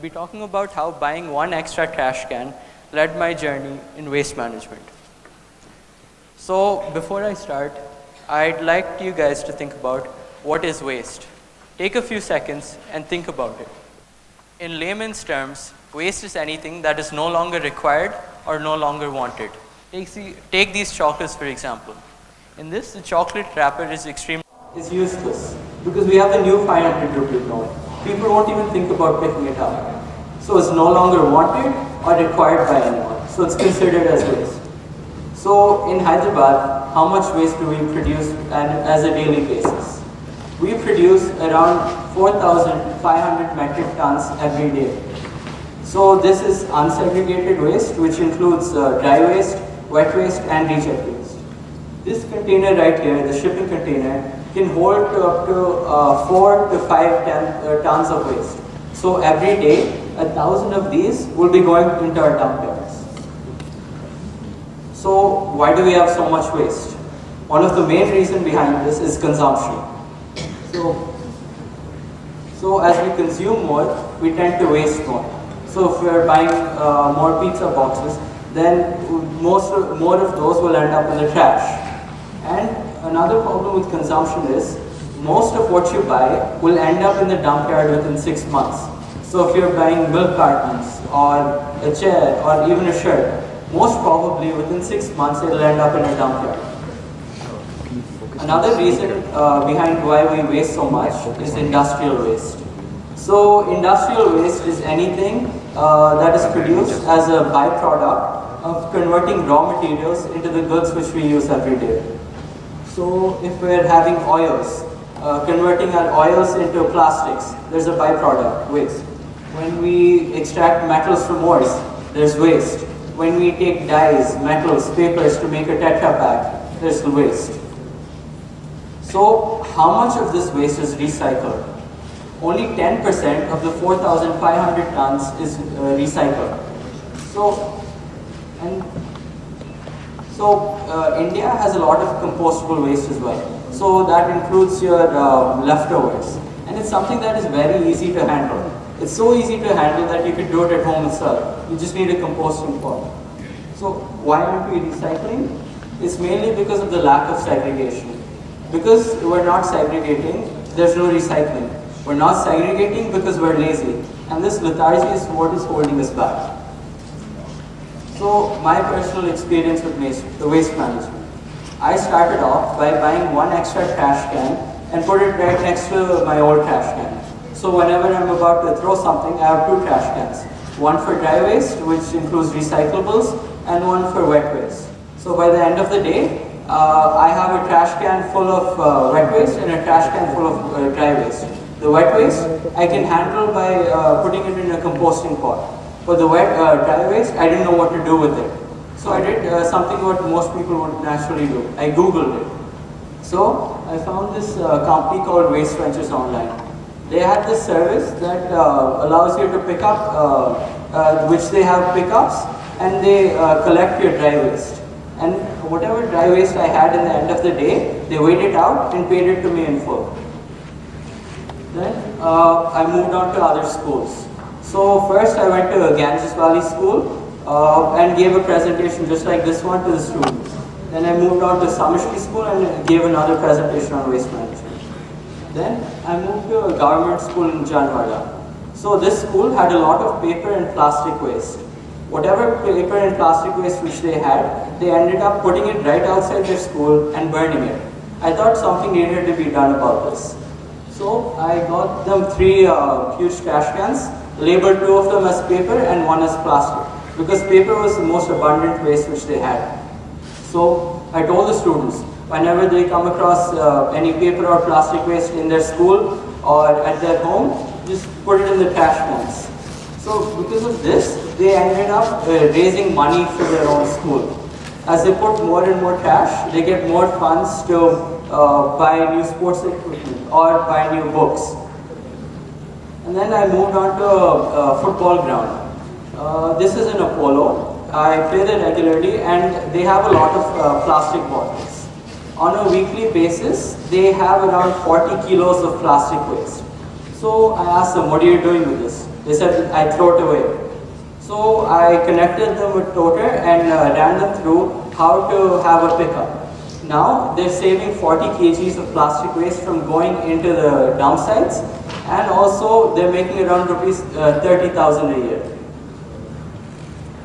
be talking about how buying one extra trash can led my journey in waste management. So before I start, I'd like you guys to think about what is waste. Take a few seconds and think about it. In layman's terms, waste is anything that is no longer required or no longer wanted. Take these chocolates for example. In this, the chocolate wrapper is useless because we have a new 500 rupee note. People won't even think about picking it up. So it's no longer wanted or required by anyone. So it's considered as waste. So in Hyderabad, how much waste do we produce as a daily basis? We produce around 4,500 metric tons every day. So this is unsegregated waste, which includes dry waste, wet waste, and reject waste. This container right here, the shipping container, can hold up to 4 to 5 tons of waste. So every day, 1,000 of these will be going into our dump yards. So why do we have so much waste? One of the main reasons behind this is consumption. So as we consume more, we tend to waste more. So if we're buying more pizza boxes, then more of those will end up in the trash. And another problem with consumption is, most of what you buy will end up in the dump yard within 6 months. So if you're buying milk cartons, or a chair, or even a shirt, most probably within 6 months it will end up in a dump yard. Another reason behind why we waste so much is industrial waste. So industrial waste is anything that is produced as a byproduct of converting raw materials into the goods which we use every day. So if we're having oils, converting our oils into plastics, there's a byproduct, waste. When we extract metals from ores, there's waste. When we take dyes, metals, papers to make a Tetra Pak, there's the waste. So how much of this waste is recycled? Only 10% of the 4,500 tons is recycled. So India has a lot of compostable waste as well. So that includes your leftovers. And it's something that is very easy to handle. It's so easy to handle that you could do it at home itself. You just need a composting pot. So why aren't we recycling? It's mainly because of the lack of segregation. Because we're not segregating, there's no recycling. We're not segregating because we're lazy. And this lethargy is what is holding us back. So my personal experience with waste management. I started off by buying one extra trash can and put it right next to my old trash can. So whenever I'm about to throw something, I have 2 trash cans. One for dry waste, which includes recyclables, and one for wet waste. So by the end of the day, I have a trash can full of wet waste and a trash can full of dry waste. The wet waste I can handle by putting it in a composting pot. For the dry waste, I didn't know what to do with it. So I did something what most people would naturally do. I Googled it. So I found this company called Waste Ventures Online. They had this service that allows you to pick up, which they have pickups, and they collect your dry waste. And whatever dry waste I had in the end of the day, they weighed it out and paid it to me in full. Then I moved on to other schools. So first I went to Ganges Valley School and gave a presentation just like this one to the students. Then I moved on to Samishki School and gave another presentation on waste management. Then I moved to a government school in Janwada. So this school had a lot of paper and plastic waste. Whatever paper and plastic waste which they had, they ended up putting it right outside their school and burning it. I thought something needed to be done about this. So I got them 3 huge trash cans, labeled 2 of them as paper and 1 as plastic, because paper was the most abundant waste which they had. So I told the students, whenever they come across any paper or plastic waste in their school or at their home, just put it in the trash cans. So because of this, they ended up raising money for their own school. As they put more and more trash, they get more funds to buy new sports equipment or buy new books. And then I moved on to a football ground. This is in Apollo. I play there regularly and they have a lot of plastic bottles. On a weekly basis, they have around 40 kilos of plastic waste. So I asked them, what are you doing with this? They said I throw it away. So I connected them with Toter and ran them through how to have a pickup. Now they're saving 40 kgs of plastic waste from going into the dump sites, and also they're making around rupees 30,000 a year.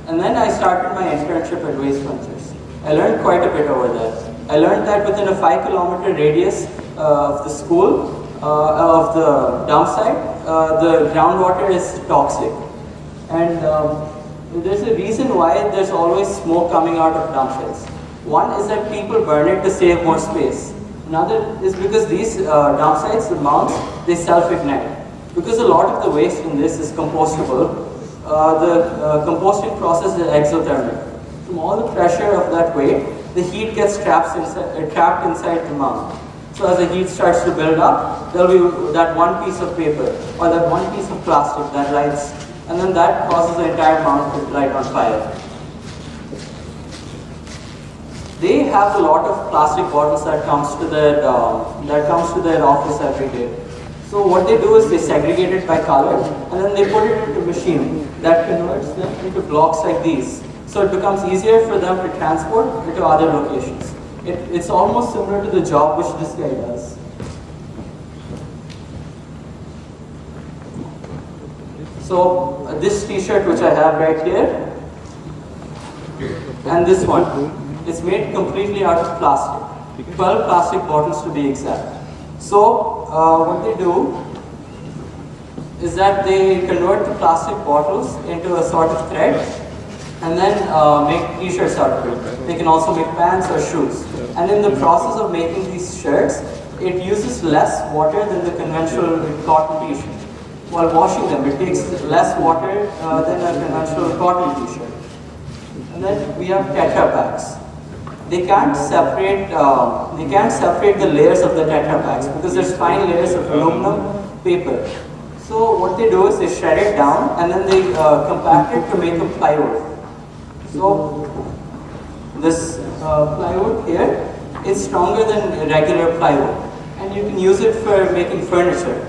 And then I started my internship at Waste Ventures. I learned quite a bit over there. I learned that within a 5-kilometer radius of the school, of the dump site, the groundwater is toxic. And there's a reason why there's always smoke coming out of dump sites. One is that people burn it to save more space. Another is because these dump sites, the mounds, they self-ignite. Because a lot of the waste in this is compostable, the composting process is exothermic. From all the pressure of that weight, the heat gets trapped inside the mound. So as the heat starts to build up, there will be that one piece of paper or that one piece of plastic that lights, and then that causes the entire mound to light on fire. They have a lot of plastic bottles that comes to their office every day. So what they do is they segregate it by color, and then they put it into a machine that converts them into blocks like these. So it becomes easier for them to transport to other locations. It's almost similar to the job which this guy does. So this t-shirt which I have right here, and this one, it's made completely out of plastic. 12 plastic bottles to be exact. So what they do is that they convert the plastic bottles into a sort of thread and then make t-shirts out of it. They can also make pants or shoes. And in the process of making these shirts, it uses less water than the conventional cotton t-shirt. While washing them, it takes less water than a conventional cotton t-shirt. And then we have Tetra Paks. They can't separate the layers of the Tetra Paks because there's fine layers of aluminum paper. So what they do is they shred it down and then they compact it to make a plywood. So this plywood here is stronger than regular plywood, and you can use it for making furniture.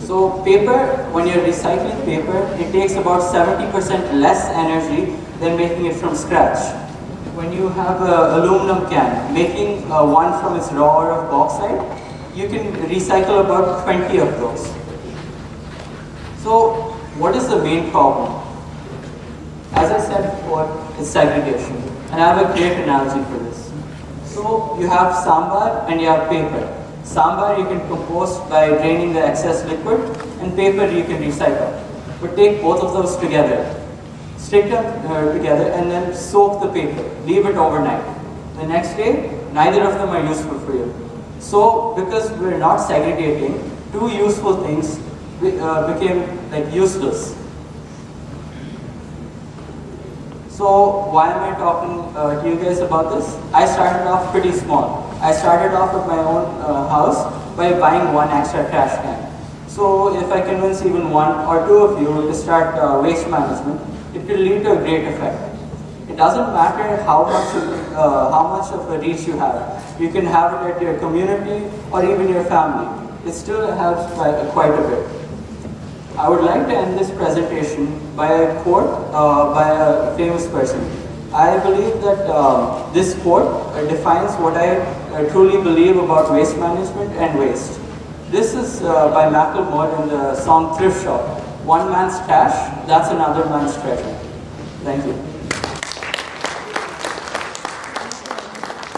So paper, when you're recycling paper, it takes about 70% less energy than making it from scratch. When you have an aluminum can, making one from its raw ore of bauxite, you can recycle about 20 of those. So what is the main problem? As I said before, it's segregation. And I have a great analogy for this. So you have sambar and you have paper. Sambar you can compost by draining the excess liquid, and paper you can recycle. But take both of those together, stick them together, and then soak the paper. Leave it overnight. The next day, neither of them are useful for you. So because we're not segregating, two useful things became like useless. So why am I talking to you guys about this? I started off pretty small. I started off at my own house by buying one extra trash can. So if I convince even one or two of you to start waste management, it will lead to a great effect. It doesn't matter how much of a reach you have. You can have it at your community or even your family. It still helps quite a bit. I would like to end this presentation by a quote by a famous person. I believe that this quote defines what I truly believe about waste management and waste. This is by Macklemore in the song Thrift Shop. One man's trash, that's another man's treasure. Thank you.